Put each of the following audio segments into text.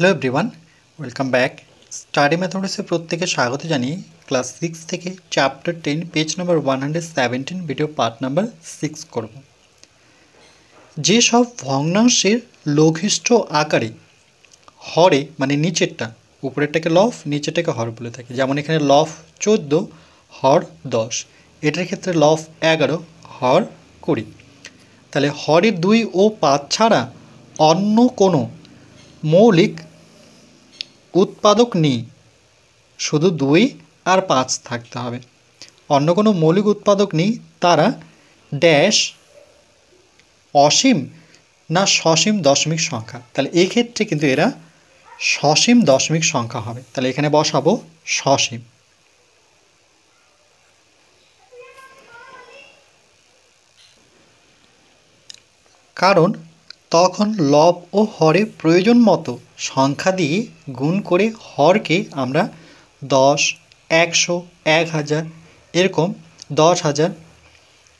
Hello everyone, welcome back. Study ম্যাথমেটিক্সে প্রত্যেকে স্বাগত জানিয়ে ক্লাস 6 থেকে chapter 10 page number 117 video part number 6 করব। যেসব ভগ্নাংশের লঘিষ্ঠ আকারে হরে মানে নিচেরটা, উপরেরটাকে লব নিচেরটাকে হর বলে থাকে। যেমন এখানে লব 14 হর 10, এটার ক্ষেত্রে লব 11 হর 20। তাহলে হরের 2 ও 5 ছাড়া অন্য কোনো মৌলিক উৎপাদক নেই, শুধু 2 আর 5 থাকতে হবে। অন্য কোনো মৌলিক উৎপাদক নেই, তারা ড্যাশ অসীম না সসীম দশমিক সংখ্যা। তাহলে এই ক্ষেত্রে কিন্তু এরা সসীম দশমিক সংখ্যা হবে। তাহলে এখানে বসাবো সসীম। কারণ তখন লব ও হরে প্রয়োজন মতো সংখ্যা দিয়ে গুণ করে হরকে আমরা 10, 100, 1000 এরকম 10,000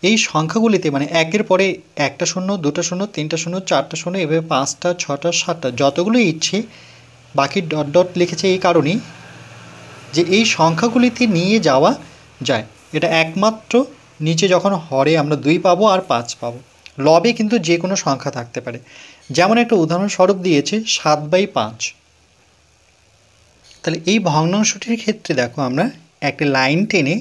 এই সংখ্যাগুলিতে মানে একের পরে একটা শূন্য, দুটো শূন্য, তিনটা শূন্য, চারটা শূন্য, এভাবে 5টা, 6টা, 7টা যতগুলো ইচ্ছে বাকি ডট ডট লিখেছে এই কারণেই যে এই সংখ্যাগুলিতে নিয়ে যাওয়া যায়। এটা একমাত্র নিচে যখন হরে আমরা 2 পাবো আর 5 পাবো। লবে কিন্তু যে কোনো সংখ্যা থাকতে পারে। যেমন একটা উদাহরণস্বরূপ দিয়েছে 7/5। তাহলে এই ভগ্নাংশটির ক্ষেত্রে দেখো আমরা একটা লাইন টেনে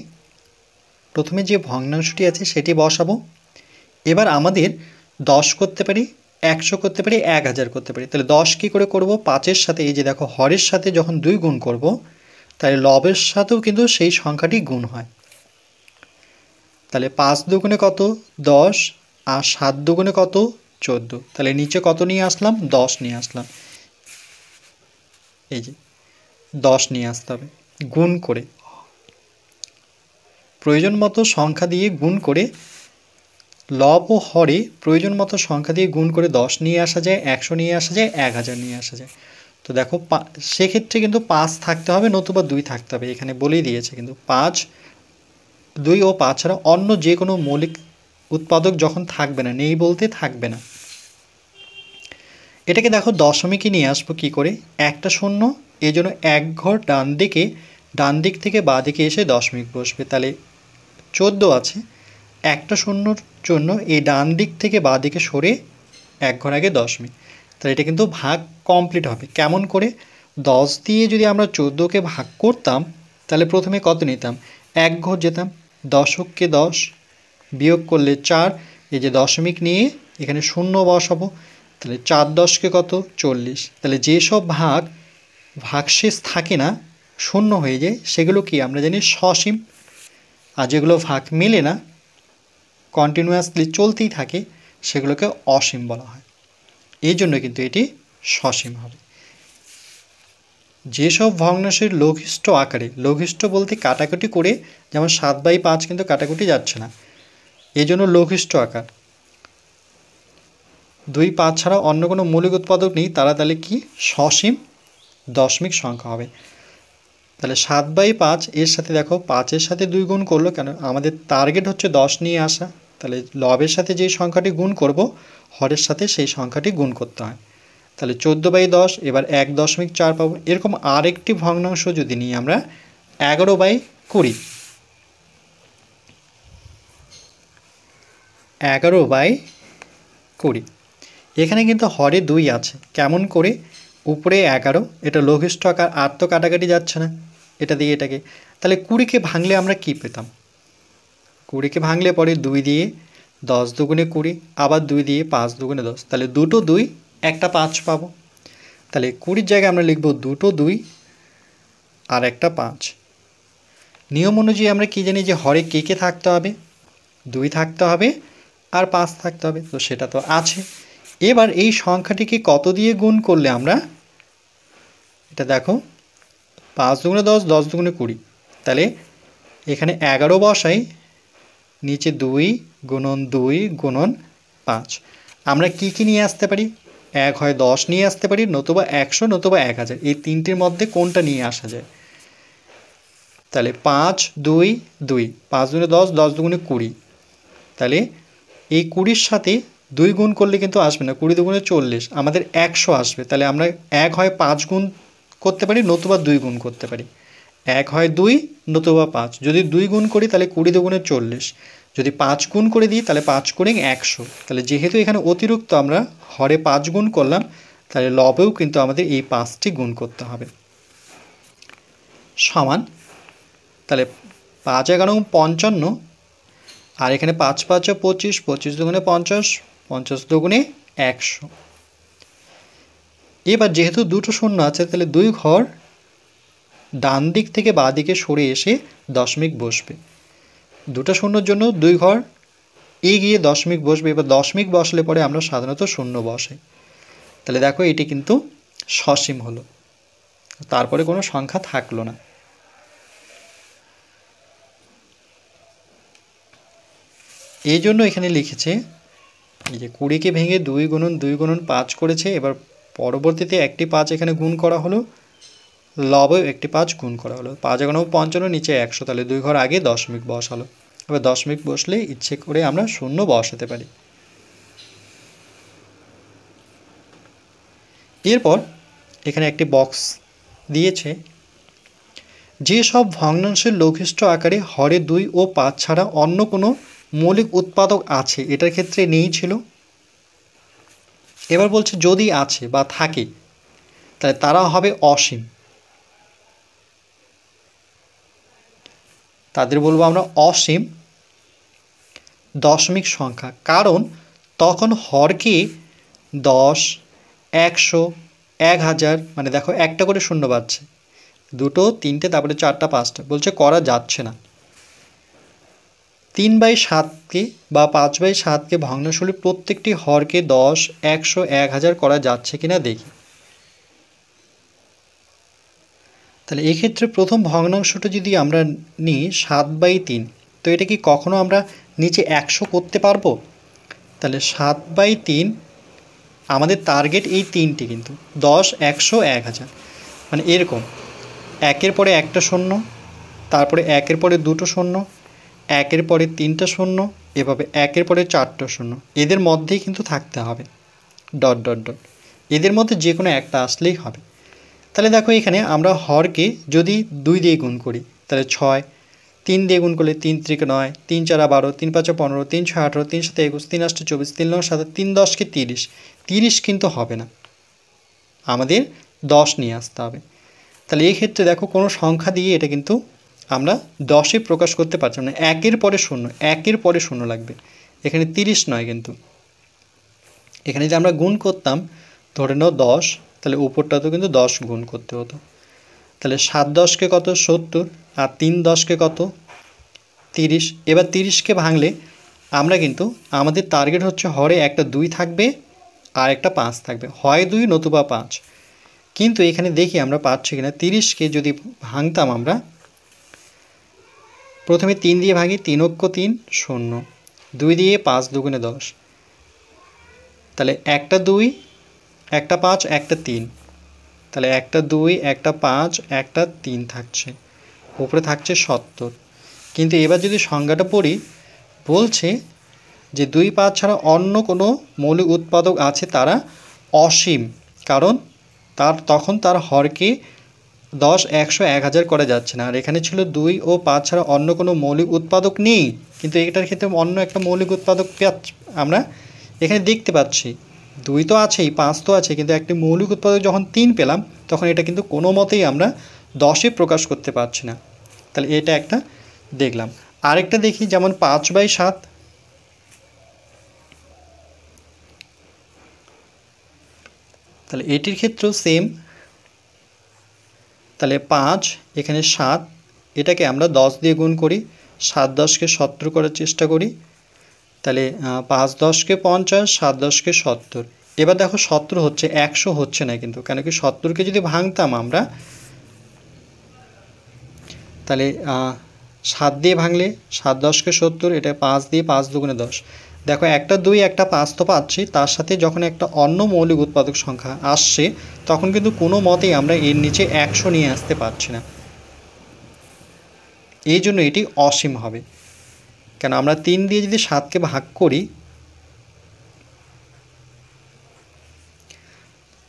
প্রথমে যে ভগ্নাংশটি আছে সেটি বসাবো। এবার আমাদের 10 করতে পারি, 100 করতে পারি, 1000 করতে পারি। তাহলে 10 কী করে করব? 5-এর সাথে এই যে দেখো হরের সাথে যখন 2 গুণ করব, তাহলে লবের সাথেও কিন্তু সেই সংখ্যাটি গুণ হয়। তাহলে 5 দুগুণে কত? 10, আর 7 দুগুণে কত? 14। তাহলে নিচে কত নিয়ে আসলাম? 10 নিয়ে আসলাম। এই যে 10 নিয়ে আসতে হবে গুণ করে, প্রয়োজন মতো সংখ্যা দিয়ে গুণ করে লব ও হরে প্রয়োজন মতো সংখ্যা দিয়ে গুণ করে 10 নিয়ে আসা যায়, 100 নিয়ে আসা যায়, 1000 নিয়ে আসা যায়। তো দেখো সেক্ষেত্রে কিন্তু 5 থাকতে হবে, নতুবা 2 থাকতে হবে। এখানে বলেই দিয়েছে কিন্তু 5, 2 ও 5 ছাড়া অন্য যে কোনো মৌলিক উৎপাদক যখন থাকবে না, নেই বলতে থাকবে না। এটাকে দেখো দশমিকে নিয়ে আসবো কী করে? একটা শূন্য, এই জন্য এক ঘর ডান দিক থেকে বাঁ দিকে এসে দশমিক বসবে। তাহলে 14 আছে, একটা শূন্যর জন্য এই ডান দিক থেকে বাঁ দিকে সরে এক ঘর আগে দশমিক। তাহলে এটা কিন্তু ভাগ কমপ্লিট হবে। কেমন করে? 10 দিয়ে যদি আমরা 14কে ভাগ করতাম তাহলে প্রথমে কত নিতাম? এক ঘর যেতাম, দশককে 10 বিয়োগ করলে 4, এই যে দশমিক নিয়ে এখানে শূন্য বসাবো। তাহলে 4 10কে কত? 40। তাহলে যেসব ভাগশেষ থাকে না, শূন্য হয়ে যায়, সেগুলো কি আমরা জানি সসীম। আর যেগুলো ভাগ মেলে না, কন্টিনিউয়াসলি চলতেই থাকে, সেগুলোকে অসীম বলা হয়। এই জন্য কিন্তু এটি সসীম হবে। যেসব ভগ্নাংশের লঘিষ্ঠ আকারে, লঘিষ্ঠ বলতে কাটাকুটি করে, যেমন 7/5 কিন্তু কাটাকুটি যাচ্ছে না, এই জন্য লঘিষ্ঠ আকার। 2, 5 ছাড়া অন্য কোনো মৌলিক উৎপাদক নেই, তারা তাহলে কি? সসীম দশমিক সংখ্যা হবে। তাহলে 7/5 এর সাথে দেখো 5-এর সাথে 2 গুণ করলো, কেন? আমাদের টার্গেট হচ্ছে 10 নিয়ে আসা। তাহলে লবের সাথে যেই সংখ্যাটি গুণ করব, হরের সাথে সেই সংখ্যাটি গুণ করতে হয়। তাহলে 14/10, এবার 1.4 পাবো। এরকম আরেকটি ভগ্নাংশ যদি নিই আমরা 11/20, 11/20, এখানে কিন্তু হরে 2 আছে। কেমন করে? উপরে 11, এটা লঘিষ্ঠ আকার, আর তো কাটাকাটি যাচ্ছে না এটা দিয়ে এটাকে। তাহলে 20কে ভাঙলে আমরা কি পেতাম? 20কে ভাঙলে পরে 2 দিয়ে 10 দুগুণে 20, আবার 2 দিয়ে 5 দুগুণে 10, তাহলে দুটো 2, একটা 5 পাবো। তাহলে 20-র জায়গায় আমরা লিখব দুটো 2 আর একটা 5। নিয়ম অনুযায়ী আমরা কি জানি যে হরে কে কে থাকতে হবে? 2 থাকতে হবে আর 5 থাকতে হবে, তো সেটা তো আছে। এবার এই সংখ্যাটিকে কত দিয়ে গুণ করলে আমরা, এটা দেখো 5 দুগুণে 10, 10 দুগুণে 20, তাহলে এখানে 11 বসাই, নিচে 2 গুণন 2 গুণন 5। আমরা কি কি নিয়ে আসতে পারি? এক হয় 10 নিয়ে আসতে পারি, নতুবা 100, নতুবা 1000, এই তিনটির মধ্যে কোনটা নিয়ে আসা যায়? তাহলে 5, 2, 2, 5 দুগুণে 10, 10 দুগুণে 20, তাহলে এই 20-র সাথে 2 গুণ করলে কিন্তু আসবে না, 20 দুগুণে 40, আমাদের 100 আসবে। তাহলে আমরা 1 হয় 5 গুণ করতে পারি, নতুবা 2 গুণ করতে পারি। 1 হয় 2, নতুবা 5। যদি 2 গুণ করি তাহলে 20 দুগুণে 40, যদি 5 গুণ করে দিই তাহলে 5 গুণে 100। তাহলে যেহেতু এখানে অতিরিক্ত আমরা হরে 5 গুণ করলাম, তাহলে লবেও কিন্তু আমাদের এই 5টি গুণ করতে হবে। সমান, তাহলে 5 11 55, আর এখানে 5 5 25, 25 দুগুণে 50, 50 দুগুণে 100। এবার যেহেতু দুটো শূন্য আছে, তাহলে 2 ঘর ডান দিক থেকে বাঁ দিকে সরে এসে দশমিক বসবে। দুটো শূন্যর জন্য 2 ঘর এগিয়ে দশমিক বসবে। এবার দশমিক বসলে পরে আমরা সাধারণত শূন্য বসে। তাহলে দেখো এটি কিন্তু সসীম হলো, তারপরে কোনো সংখ্যা থাকলো না। এই জন্য এখানে লিখেছে এই যে 20কে ভেঙে 2 গুণন 2 গুণন 5 করেছে। এবার পরবর্তীতে একটি 5 এখানে গুণ করা হলো, লবেও একটি 5 গুণ করা হলো। 5 এগারো 55, নিচে 100, তাহলে 2 ঘর আগে দশমিক বসালো। এবার দশমিক বসলে ইচ্ছে করে আমরা শূন্য বসাতে পারি। এরপর এখানে একটি বক্স দিয়েছে, যে সব ভগ্নাংশের লঘিষ্ঠ আকারে হরে 2 ও 5 ছাড়া অন্য কোনো মৌলিক উৎপাদক আছে, এটার ক্ষেত্রে নেই ছিল। এবার বলছে যদি আছে বা থাকে তাহলে তারা হবে অসীম। তাদের বলবো আমরা অসীম দশমিক সংখ্যা, কারণ তখন হরকে 10, 100, 1000, মানে দেখো একটা করে শূন্য পাচ্ছে, 2, 3, তারপরে 4, 5টা, বলছে করা যাচ্ছে না। 3/7কে বা 5/7কে ভগ্নাংশগুলির প্রত্যেকটি হরকে 10, 100, 1000 করা যাচ্ছে কিনা দেখি। তাহলে এক্ষেত্রে প্রথম ভগ্নাংশটা যদি আমরা নিই 7/3, তো এটা কি কখনো আমরা নিচে 100 করতে পারবো? তাহলে 7/3, আমাদের টার্গেট এই 3টি কিন্তু 10, 100, 1000, মানে এরকম একের পরে একটা শূন্য, তারপরে একের পরে দুটো শূন্য, একের পরে 3টা শূন্য, এভাবে একের পরে 4টা শূন্য, এদের মধ্যেই কিন্তু থাকতে হবে ডট ডট ডট, এদের মধ্যে যে কোনো একটা আসলেই হবে। তাহলে দেখো এখানে আমরা হরকে যদি 2 দিয়ে গুণ করি তাহলে 6, 3 দিয়ে গুণ করলে 3 3 9, 3 4 12, 3 5 15, 3 6 18, 3 7 21, 3 8 24, 3 9 7, 3 10কে 30, 30 কিন্তু হবে না, আমাদের 10 নিয়ে আসতে হবে। তাহলে এই ক্ষেত্রে দেখো কোনো সংখ্যা দিয়ে এটা কিন্তু আমরা 10-এ প্রকাশ করতে পারছি না, একের পরে শূন্য, একের পরে শূন্য লাগবে, এখানে 30 নয় কিন্তু। এখানে যদি আমরা গুণ করতাম, ধরে নাও 10, তাহলে উপরটাতেও কিন্তু 10 গুণ করতে হতো। তাহলে 7 10কে কত 70, আর 3 10কে কত 30। এবার 30কে ভাঙলে আমরা কিন্তু আমাদের টার্গেট হচ্ছে হরে একটা 2 থাকবে আর একটা 5 থাকবে, হয় 2 নতুবা 5। কিন্তু এখানে দেখি আমরা পাচ্ছি কিনা। 30কে যদি ভাঙতাম আমরা, প্রথমে 3 দিয়ে ভাঙি, 3 অক্ষ 3 শূন্য, 2 দিয়ে 5 দুগুণে 10, তাহলে একটা 2, একটা 5, একটা 3, তাহলে একটা 2, একটা 5, একটা 3 থাকছে, উপরে থাকছে 70। কিন্তু এবার যদি সংজ্ঞাটা পড়ি, বলছে যে 2, 5 ছাড়া অন্য কোনো মৌলিক উৎপাদক আছে তারা অসীম, কারণ তখন তার হরকে 10, 100, 1000 করা যাচ্ছে না। আর এখানে ছিল 2 ও 5 ছাড়া অন্য কোনো মৌলিক উৎপাদক নেই, কিন্তু এটার ক্ষেত্রে অন্য একটা মৌলিক উৎপাদক আমরা এখানে দেখতে পাচ্ছি। 2 তো আছেই, 5 তো আছে, কিন্তু একটি মৌলিক উৎপাদক যখন 3 পেলাম, তখন এটা কিন্তু কোনো মতেই আমরা 10-এ প্রকাশ করতে পারছি না। তাহলে এটা একটা দেখলাম। আরেকটা দেখি, যেমন 5/7, তাহলে এটির ক্ষেত্রেও সেম। তাহলে 5, এখানে 7, এটাকে আমরা 10 দিয়ে গুণ করি, 7 10কে 70 করার চেষ্টা করি, তাহলে 5 10কে 50, 7 10কে 70। এবার দেখো 70 হচ্ছে, 100 হচ্ছে না কিন্তু, কেন কি 70কে যদি ভাঙতাম আমরা, তাহলে 7 দিয়ে ভাঙলে 7 10কে 70, এটা 5 দিয়ে 5 দুগুণে 10, দেখো একটা 2, একটা 5 তো পাচ্ছি, তার সাথে যখন একটা অন্য মৌলিক উৎপাদক সংখ্যা আসছে, তখন কিন্তু কোনো মতেই আমরা এর নিচে 100 নিয়ে আসতে পারছি না। এই জন্য এটি অসীম হবে। কেন আমরা 3 দিয়ে যদি 7কে ভাগ করি,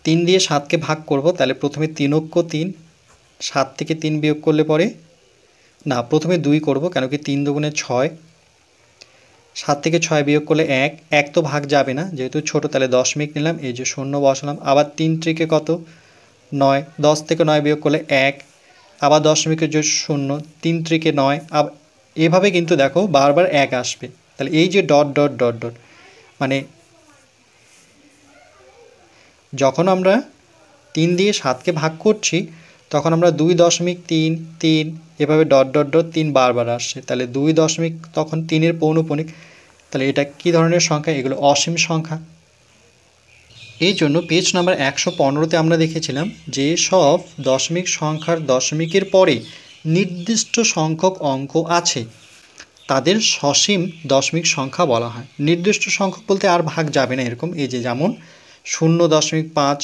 3 দিয়ে 7কে ভাগ করব, তাহলে প্রথমে 3 অক্ষ 3, 7 থেকে 3 বিয়োগ করলে পরে না, প্রথমে 2 করব, কেন কি 3 দুগুণে 6, 7 থেকে 6 বিয়োগ করলে 1, 1 তো ভাগ যাবে না যেহেতু ছোট, তাহলে দশমিক নিলাম, এই যে 0 বসালাম। আবার 3 ত্রিকে কত 9, 10 থেকে 9 বিয়োগ করলে 1, আবার দশমিকের যে 0, 3 ত্রিকে 9, এভাবে কিন্তু দেখো বারবার 1 আসবে। তাহলে এই যে ডট ডট ডট ডট, মানে যখন আমরা 3 দিয়ে 7কে ভাগ করছি তখন আমরা 2.3 এভাবে ডট ডট ডট 3 বারবার আসছে, তাহলে 2 দশমিক তখন 3-এর পৌনঃপুনিক। তাহলে এটা কি ধরনের সংখ্যা? এগুলো অসীম সংখ্যা। এই জন্য পেজ নাম্বার 115-তে আমরা দেখেছিলাম যে সব দশমিক সংখ্যার দশমিকের পরে নির্দিষ্ট সংখ্যক অঙ্ক আছে তাদের সসীম দশমিক সংখ্যা বলা হয়। নির্দিষ্ট সংখ্যক বলতে আর ভাগ যাবে না এরকম, এই যে যেমন 0.5,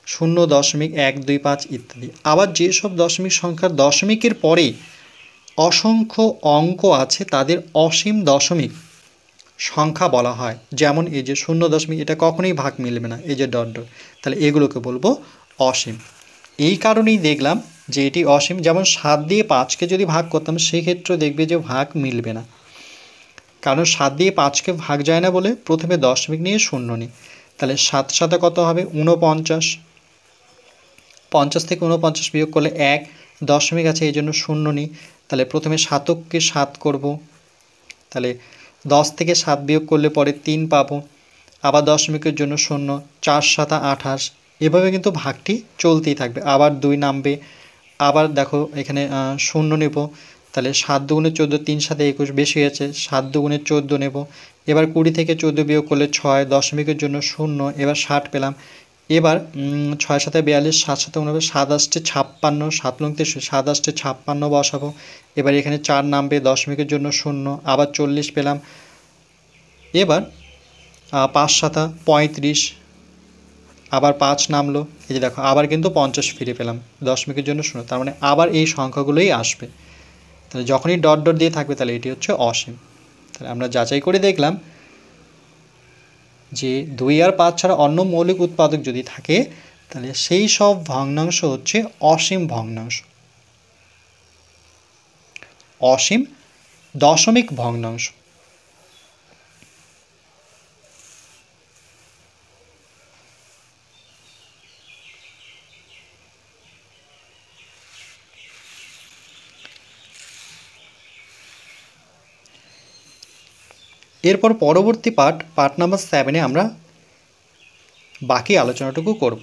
0.125 ইত্যাদি। আবার যেসব দশমিক সংখ্যার দশমিকের পরে অসংখ্য অঙ্ক আছে তাদের অসীম দশমিক সংখ্যা বলা হয়। যেমন এই যে 0 এটা কখনোই ভাগ মিলবে না, এই যে ডট ডট, তাহলে এগুলোকে বলবো অসীম। এই কারণেই দেখলাম যে এটি অসীম। যেমন 7 দিয়ে 5কে যদি ভাগ করতাম সেক্ষেত্রে দেখবে যে ভাগ মিলবে না, কারণ 7 দিয়ে 5কে ভাগ যায় না বলে প্রথমে দশমিক নিয়ে 0 নিই। তাহলে 7 সাথে কত হবে 49, 50 থেকে 49 বিয়োগ করলে 1, দশমিক আছে এই জন্য 0 নিই। তাহলে প্রথমে শতককে 7 করব, তাহলে 10 থেকে 7 বিয়োগ করলে পরে 3 পাবো, আবার দশমিকের জন্য 0, 4 7 28, এভাবে কিন্তু ভাগটি চলতেই থাকবে। আবার 2 নামবে, আবার দেখো এখানে 0 নেব, তাহলে 7 দুগুণে 14, 3 7 21 বেশি আছে, 7 দুগুণে 14 নেব। এবার 20 থেকে 14 বিয়োগ করলে 6, দশমিকের জন্য 0, এবার 60 পেলাম। এবার 6 7 42, 7 7 49, 7 8 56, 7 9 7 8 56 বসাবো। এবার এখানে 4 নামবে, দশমিকের জন্য 0, আবার 40 পেলাম। এবার 5 7 35, আবার 5 নামলো, এই যে দেখো আবার কিন্তু 50 ফিরে পেলাম, দশমিকের জন্য 0, তার মানে আবার এই সংখ্যাগুলোই আসবে। তাহলে যখনই ডট ডট দিয়ে থাকবে তাহলে এটি হচ্ছে অসীম। তাহলে আমরা যাচাই করে দেখলাম যে 2 আর 5 ছাড়া অন্য মৌলিক উৎপাদক যদি থাকে তাহলে সেই সব ভগ্নাংশ হচ্ছে অসীম ভগ্নাংশ, অসীম দশমিক ভগ্নাংশ। এরপর পরবর্তী পার্ট নাম্বার 7-এ আমরা বাকি আলোচনাটুকু করব।